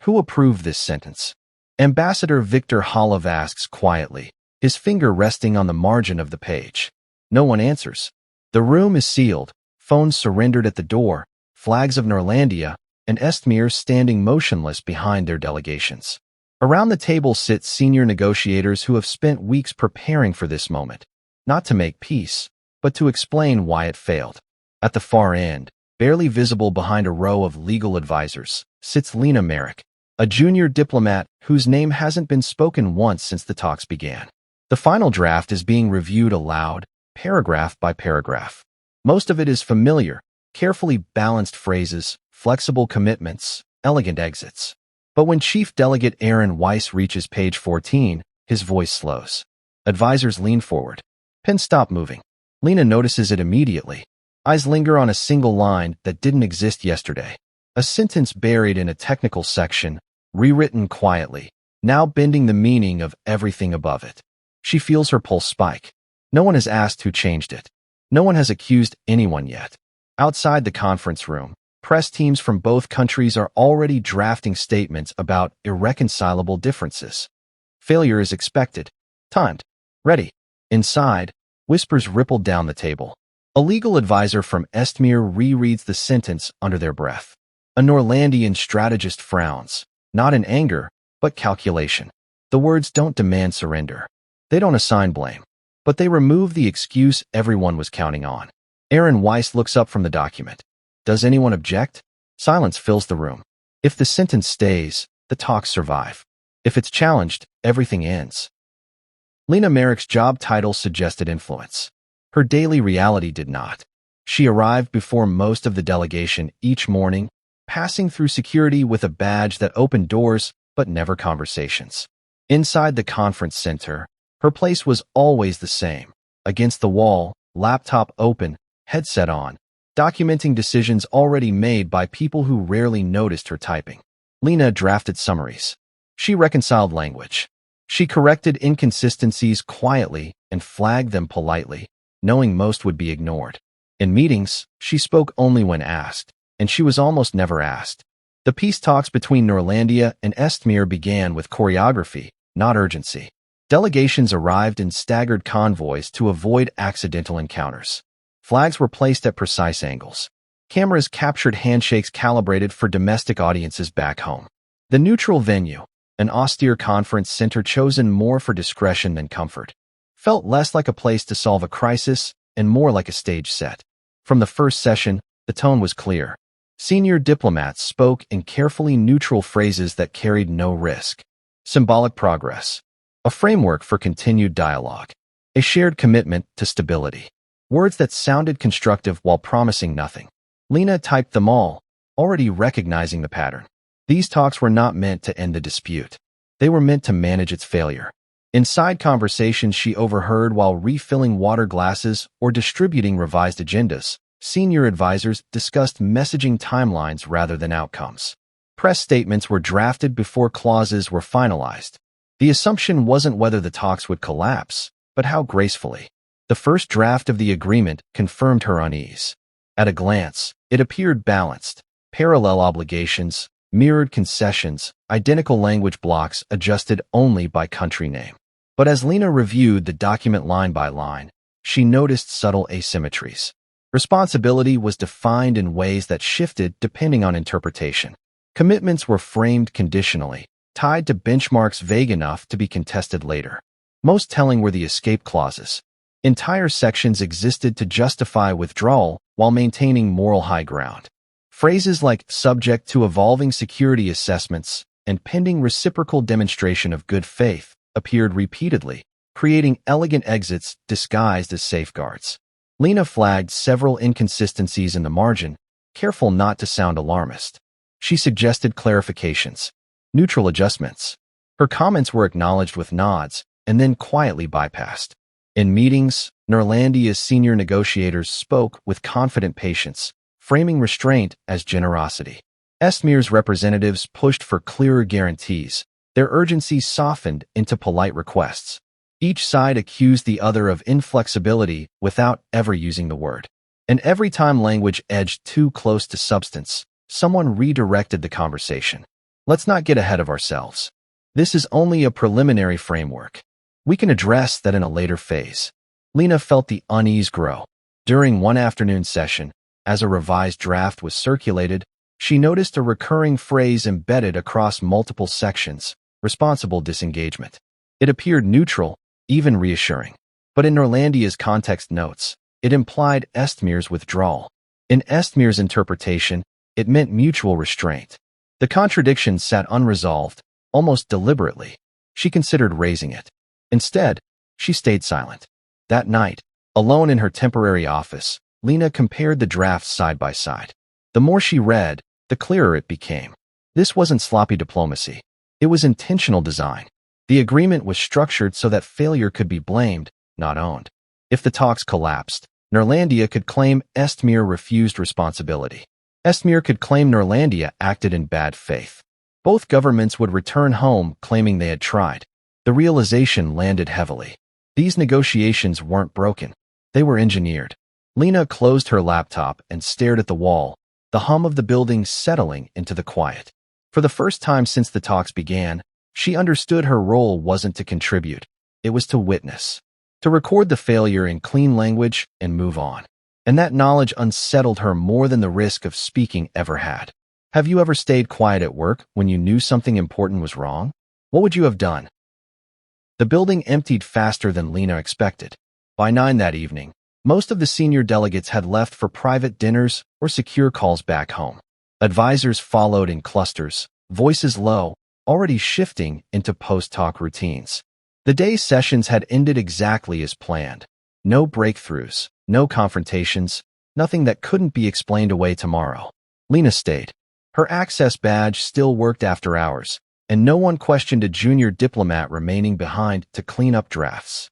Who approved this sentence? Ambassador Victor Holov asks quietly, his finger resting on the margin of the page. No one answers. The room is sealed, phones surrendered at the door, flags of Norlandia, and Estmir standing motionless behind their delegations. Around the table sit senior negotiators who have spent weeks preparing for this moment, not to make peace, but to explain why it failed. At the far end, barely visible behind a row of legal advisors, sits Lena Merrick, a junior diplomat whose name hasn't been spoken once since the talks began. The final draft is being reviewed aloud, paragraph by paragraph. Most of it is familiar, carefully balanced phrases, flexible commitments, elegant exits. But when Chief Delegate Aaron Weiss reaches page 14, his voice slows. Advisors lean forward. Pens stop moving. Lena notices it immediately. Eyes linger on a single line that didn't exist yesterday. A sentence buried in a technical section, rewritten quietly, now bending the meaning of everything above it. She feels her pulse spike. No one has asked who changed it. No one has accused anyone yet. Outside the conference room, press teams from both countries are already drafting statements about irreconcilable differences. Failure is expected. Timed. Ready. Inside, whispers rippled down the table. A legal advisor from Estmir rereads the sentence under their breath. A Norlandian strategist frowns, not in anger, but calculation. The words don't demand surrender. They don't assign blame, but they remove the excuse everyone was counting on. Aaron Weiss looks up from the document. Does anyone object? Silence fills the room. If the sentence stays, the talks survive. If it's challenged, everything ends. Lena Merrick's job title suggested influence. Her daily reality did not. She arrived before most of the delegation each morning, passing through security with a badge that opened doors but never conversations. Inside the conference center, her place was always the same. Against the wall, laptop open, headset on, documenting decisions already made by people who rarely noticed her typing. Lena drafted summaries. She reconciled language. She corrected inconsistencies quietly and flagged them politely, knowing most would be ignored. In meetings, she spoke only when asked, and she was almost never asked. The peace talks between Norlandia and Estmir began with choreography, not urgency. Delegations arrived in staggered convoys to avoid accidental encounters. Flags were placed at precise angles. Cameras captured handshakes calibrated for domestic audiences back home. The neutral venue, an austere conference center chosen more for discretion than comfort, felt less like a place to solve a crisis and more like a stage set. From the first session, the tone was clear. Senior diplomats spoke in carefully neutral phrases that carried no risk. Symbolic progress. A framework for continued dialogue. A shared commitment to stability. Words that sounded constructive while promising nothing. Lena typed them all, already recognizing the pattern. These talks were not meant to end the dispute. They were meant to manage its failure. Inside conversations she overheard while refilling water glasses or distributing revised agendas, senior advisors discussed messaging timelines rather than outcomes. Press statements were drafted before clauses were finalized. The assumption wasn't whether the talks would collapse, but how gracefully. The first draft of the agreement confirmed her unease. At a glance, it appeared balanced. Parallel obligations, mirrored concessions, identical language blocks adjusted only by country name. But as Lena reviewed the document line by line, she noticed subtle asymmetries. Responsibility was defined in ways that shifted depending on interpretation. Commitments were framed conditionally, tied to benchmarks vague enough to be contested later. Most telling were the escape clauses. Entire sections existed to justify withdrawal while maintaining moral high ground. Phrases like subject to evolving security assessments and pending reciprocal demonstration of good faith appeared repeatedly, creating elegant exits disguised as safeguards. Lena flagged several inconsistencies in the margin, careful not to sound alarmist. She suggested clarifications, neutral adjustments. Her comments were acknowledged with nods and then quietly bypassed. In meetings, Norlandia's senior negotiators spoke with confident patience, framing restraint as generosity. Estmir's representatives pushed for clearer guarantees. Their urgency softened into polite requests. Each side accused the other of inflexibility without ever using the word. And every time language edged too close to substance, someone redirected the conversation. Let's not get ahead of ourselves. This is only a preliminary framework. We can address that in a later phase. Lena felt the unease grow. During one afternoon session, as a revised draft was circulated, she noticed a recurring phrase embedded across multiple sections: responsible disengagement. It appeared neutral, even reassuring. But in Norlandia's context notes, it implied Estmir's withdrawal. In Estmir's interpretation, it meant mutual restraint. The contradiction sat unresolved, almost deliberately. She considered raising it. Instead, she stayed silent. That night, alone in her temporary office, Lena compared the drafts side by side. The more she read, the clearer it became. This wasn't sloppy diplomacy. It was intentional design. The agreement was structured so that failure could be blamed, not owned. If the talks collapsed, Norlandia could claim Estmir refused responsibility. Estmir could claim Norlandia acted in bad faith. Both governments would return home claiming they had tried. The realization landed heavily. These negotiations weren't broken. They were engineered. Lena closed her laptop and stared at the wall, the hum of the building settling into the quiet. For the first time since the talks began, she understood her role wasn't to contribute. It was to witness. To record the failure in clean language and move on. And that knowledge unsettled her more than the risk of speaking ever had. Have you ever stayed quiet at work when you knew something important was wrong? What would you have done? The building emptied faster than Lena expected. By 9 that evening, most of the senior delegates had left for private dinners or secure calls back home. Advisors followed in clusters, voices low, already shifting into post-talk routines. The day's sessions had ended exactly as planned. No breakthroughs, no confrontations, nothing that couldn't be explained away tomorrow. Lena stayed. Her access badge still worked after hours, and no one questioned a junior diplomat remaining behind to clean up drafts.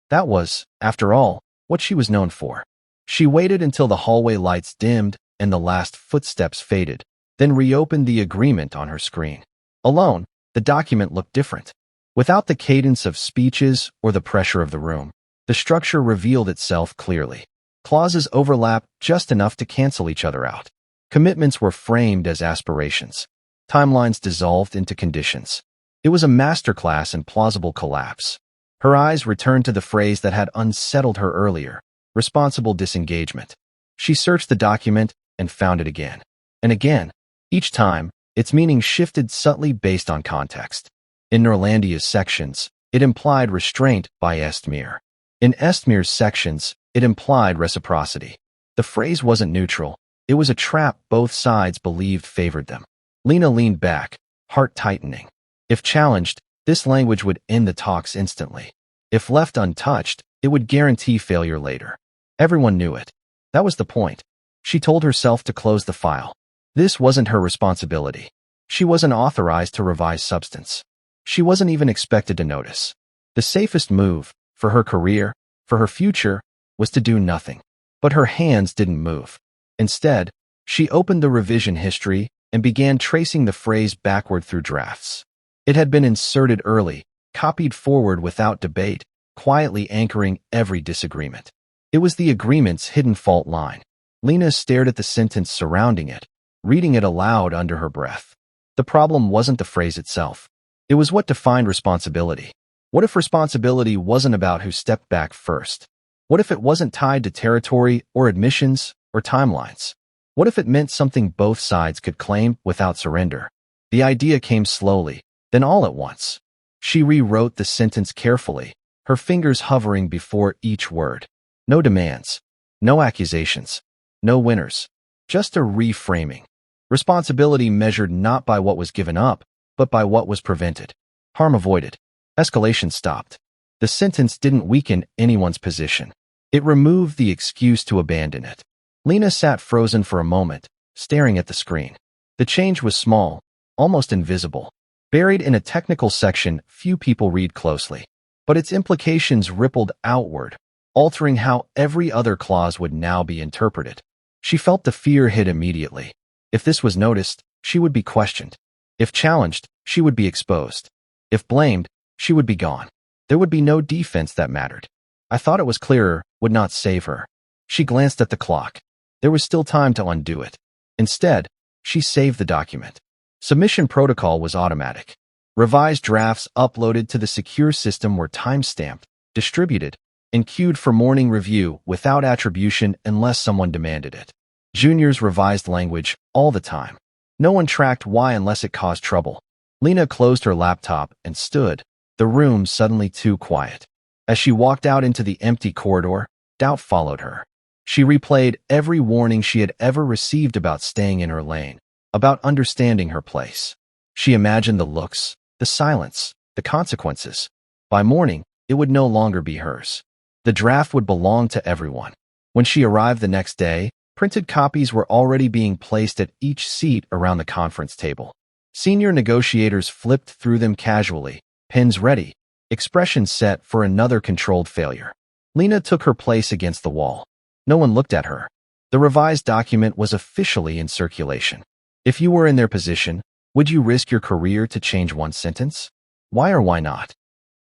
That was, after all, what she was known for. She waited until the hallway lights dimmed and the last footsteps faded, then reopened the agreement on her screen. Alone, the document looked different. Without the cadence of speeches or the pressure of the room, the structure revealed itself clearly. Clauses overlapped just enough to cancel each other out. Commitments were framed as aspirations. Timelines dissolved into conditions. It was a masterclass in plausible collapse. Her eyes returned to the phrase that had unsettled her earlier: responsible disengagement. She searched the document and found it again. And again. Each time, its meaning shifted subtly based on context. In Norlandia's sections, it implied restraint by Estmir. In Estmir's sections, it implied reciprocity. The phrase wasn't neutral. It was a trap both sides believed favored them. Lena leaned back, heart tightening. If challenged, this language would end the talks instantly. If left untouched, it would guarantee failure later. Everyone knew it. That was the point. She told herself to close the file. This wasn't her responsibility. She wasn't authorized to revise substance. She wasn't even expected to notice. The safest move, for her career, for her future, was to do nothing. But her hands didn't move. Instead, she opened the revision history and began tracing the phrase backward through drafts. It had been inserted early, copied forward without debate, quietly anchoring every disagreement. It was the agreement's hidden fault line. Lena stared at the sentence surrounding it, reading it aloud under her breath. The problem wasn't the phrase itself. It was what defined responsibility. What if responsibility wasn't about who stepped back first? What if it wasn't tied to territory or admissions or timelines? What if it meant something both sides could claim without surrender? The idea came slowly, then all at once. She rewrote the sentence carefully, her fingers hovering before each word. No demands, no accusations, no winners, just a reframing. Responsibility measured not by what was given up, but by what was prevented. Harm avoided. Escalation stopped. The sentence didn't weaken anyone's position. It removed the excuse to abandon it. Lena sat frozen for a moment, staring at the screen. The change was small, almost invisible. Buried in a technical section few people read closely. But its implications rippled outward, altering how every other clause would now be interpreted. She felt the fear hit immediately. If this was noticed, she would be questioned. If challenged, she would be exposed. If blamed, she would be gone. There would be no defense that mattered. I thought it was clearer, would not save her. She glanced at the clock. There was still time to undo it. Instead, she saved the document. Submission protocol was automatic. Revised drafts uploaded to the secure system were time-stamped, distributed, and queued for morning review without attribution unless someone demanded it. Juniors revised language all the time. No one tracked why unless it caused trouble. Lena closed her laptop and stood, the room suddenly too quiet. As she walked out into the empty corridor, doubt followed her. She replayed every warning she had ever received about staying in her lane, about understanding her place. She imagined the looks, the silence, the consequences. By morning, it would no longer be hers. The draft would belong to everyone. When she arrived the next day, printed copies were already being placed at each seat around the conference table. Senior negotiators flipped through them casually, pens ready, expressions set for another controlled failure. Lena took her place against the wall. No one looked at her. The revised document was officially in circulation. If you were in their position, would you risk your career to change one sentence? Why or why not?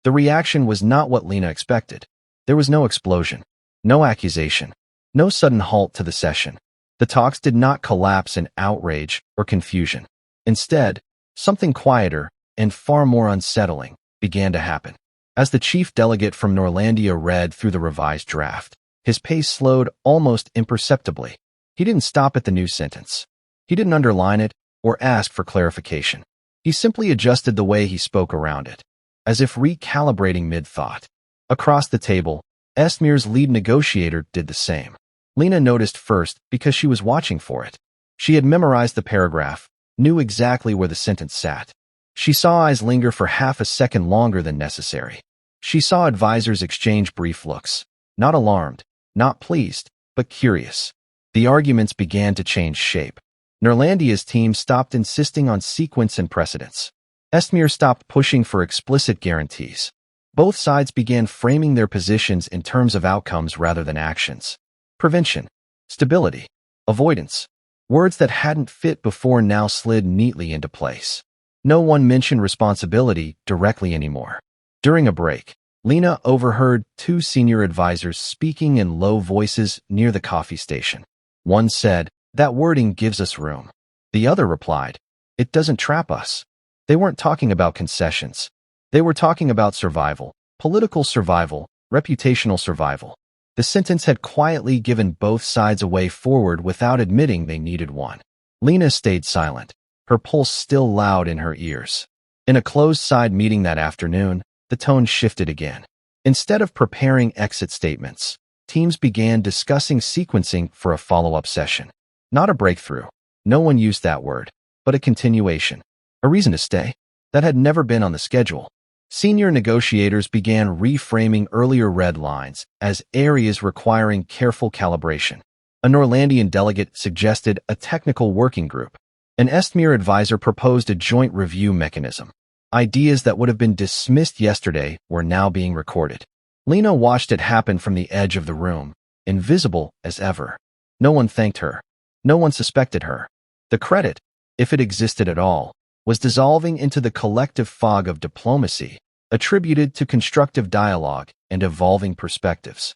The reaction was not what Lena expected. There was no explosion, no accusation, no sudden halt to the session. The talks did not collapse in outrage or confusion. Instead, something quieter and far more unsettling began to happen. As the chief delegate from Norlandia read through the revised draft, his pace slowed almost imperceptibly. He didn't stop at the new sentence. He didn't underline it or ask for clarification. He simply adjusted the way he spoke around it, as if recalibrating mid-thought. Across the table, Estmir's lead negotiator did the same. Lena noticed first because she was watching for it. She had memorized the paragraph, knew exactly where the sentence sat. She saw eyes linger for half a second longer than necessary. She saw advisors exchange brief looks, not alarmed, not pleased, but curious. The arguments began to change shape. Norlandia's team stopped insisting on sequence and precedence. Estmir stopped pushing for explicit guarantees. Both sides began framing their positions in terms of outcomes rather than actions. Prevention, stability, avoidance. Words that hadn't fit before now slid neatly into place. No one mentioned responsibility directly anymore. During a break, Lena overheard two senior advisors speaking in low voices near the coffee station. One said, "That wording gives us room." The other replied, "It doesn't trap us." They weren't talking about concessions. They were talking about survival, political survival, reputational survival. The sentence had quietly given both sides a way forward without admitting they needed one. Lena stayed silent, her pulse still loud in her ears. In a closed-side meeting that afternoon, the tone shifted again. Instead of preparing exit statements, teams began discussing sequencing for a follow-up session. Not a breakthrough. No one used that word, but a continuation. A reason to stay. That had never been on the schedule. Senior negotiators began reframing earlier red lines as areas requiring careful calibration. A Norlandian delegate suggested a technical working group. An Estmir advisor proposed a joint review mechanism. Ideas that would have been dismissed yesterday were now being recorded. Lena watched it happen from the edge of the room, invisible as ever. No one thanked her. No one suspected her. The credit, if it existed at all, was dissolving into the collective fog of diplomacy, attributed to constructive dialogue and evolving perspectives.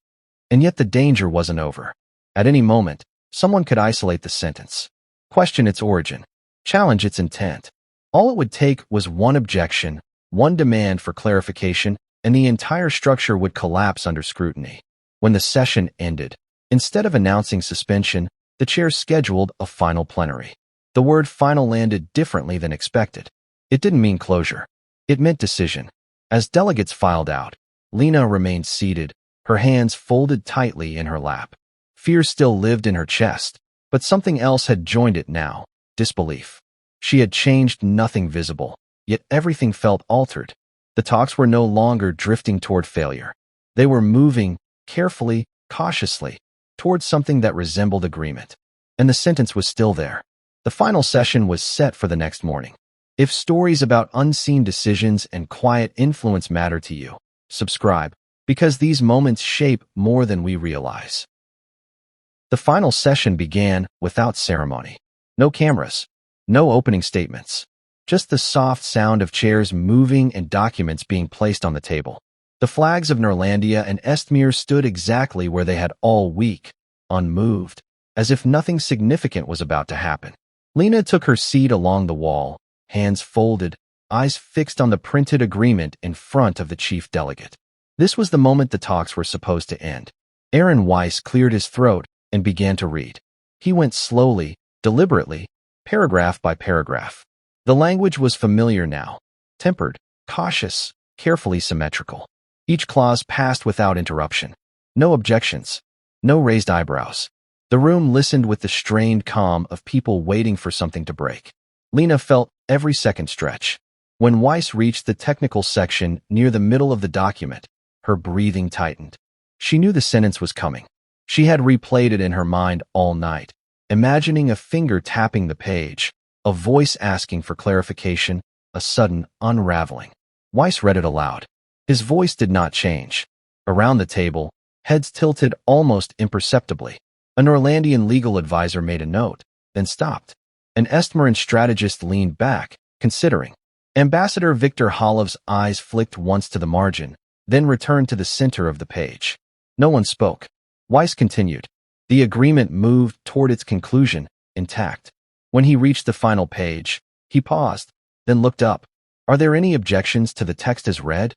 And yet the danger wasn't over. At any moment, someone could isolate the sentence, question its origin, challenge its intent. All it would take was one objection, one demand for clarification, and the entire structure would collapse under scrutiny. When the session ended, instead of announcing suspension, the chair scheduled a final plenary. The word final landed differently than expected. It didn't mean closure. It meant decision. As delegates filed out, Lena remained seated, her hands folded tightly in her lap. Fear still lived in her chest, but something else had joined it now, disbelief. She had changed nothing visible, yet everything felt altered. The talks were no longer drifting toward failure. They were moving, carefully, cautiously, towards something that resembled agreement. And the sentence was still there. The final session was set for the next morning. If stories about unseen decisions and quiet influence matter to you, subscribe, because these moments shape more than we realize. The final session began without ceremony. No cameras, no opening statements, just the soft sound of chairs moving and documents being placed on the table. The flags of Norlandia and Estmir stood exactly where they had all week, unmoved, as if nothing significant was about to happen. Lena took her seat along the wall, hands folded, eyes fixed on the printed agreement in front of the chief delegate. This was the moment the talks were supposed to end. Aaron Weiss cleared his throat and began to read. He went slowly, deliberately, paragraph by paragraph. The language was familiar now, tempered, cautious, carefully symmetrical. Each clause passed without interruption. No objections, no raised eyebrows. The room listened with the strained calm of people waiting for something to break. Lena felt every second stretch. When Weiss reached the technical section near the middle of the document, her breathing tightened. She knew the sentence was coming. She had replayed it in her mind all night, imagining a finger tapping the page, a voice asking for clarification, a sudden unraveling. Weiss read it aloud. His voice did not change. Around the table, heads tilted almost imperceptibly. A Norlandian legal advisor made a note, then stopped. An Estmaran strategist leaned back, considering. Ambassador Victor Holov's eyes flicked once to the margin, then returned to the center of the page. No one spoke. Weiss continued. The agreement moved toward its conclusion, intact. When he reached the final page, he paused, then looked up. Are there any objections to the text as read?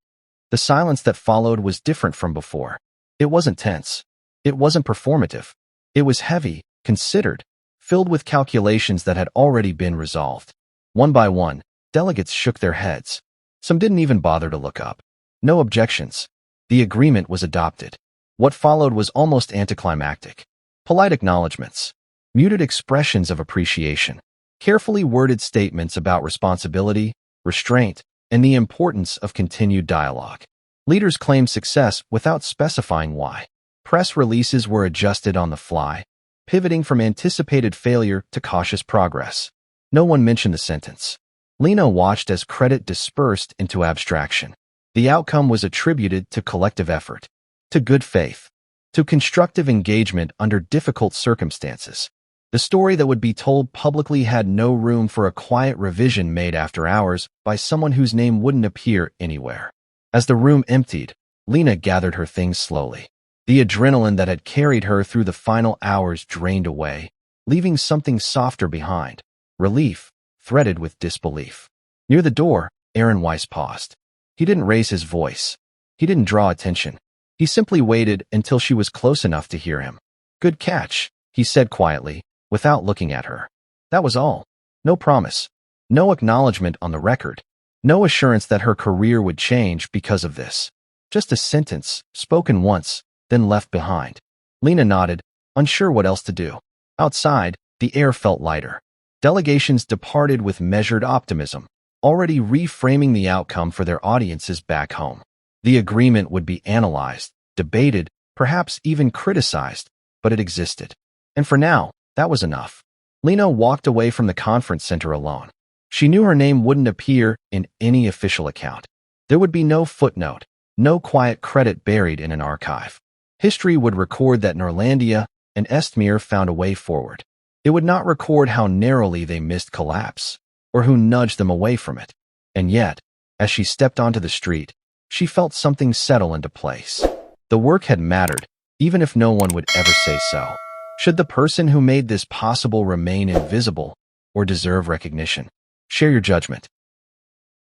The silence that followed was different from before. It wasn't tense. It wasn't performative. It was heavy, considered, filled with calculations that had already been resolved. One by one, delegates shook their heads. Some didn't even bother to look up. No objections. The agreement was adopted. What followed was almost anticlimactic. Polite acknowledgments, muted expressions of appreciation, carefully worded statements about responsibility, restraint, and the importance of continued dialogue. Leaders claimed success without specifying why. Press releases were adjusted on the fly, pivoting from anticipated failure to cautious progress. No one mentioned the sentence. Lena watched as credit dispersed into abstraction. The outcome was attributed to collective effort, to good faith, to constructive engagement under difficult circumstances. The story that would be told publicly had no room for a quiet revision made after hours by someone whose name wouldn't appear anywhere. As the room emptied, Lena gathered her things slowly. The adrenaline that had carried her through the final hours drained away, leaving something softer behind. Relief, threaded with disbelief. Near the door, Aaron Weiss paused. He didn't raise his voice. He didn't draw attention. He simply waited until she was close enough to hear him. Good catch, he said quietly, without looking at her. That was all. No promise. No acknowledgement on the record. No assurance that her career would change because of this. Just a sentence, spoken once, then left behind. Lena nodded, unsure what else to do. Outside, the air felt lighter. Delegations departed with measured optimism, already reframing the outcome for their audiences back home. The agreement would be analyzed, debated, perhaps even criticized, but it existed. And for now, that was enough. Lena walked away from the conference center alone. She knew her name wouldn't appear in any official account. There would be no footnote, no quiet credit buried in an archive. History would record that Norlandia and Estmir found a way forward. It would not record how narrowly they missed collapse, or who nudged them away from it. And yet, as she stepped onto the street, she felt something settle into place. The work had mattered, even if no one would ever say so. Should the person who made this possible remain invisible or deserve recognition? Share your judgment.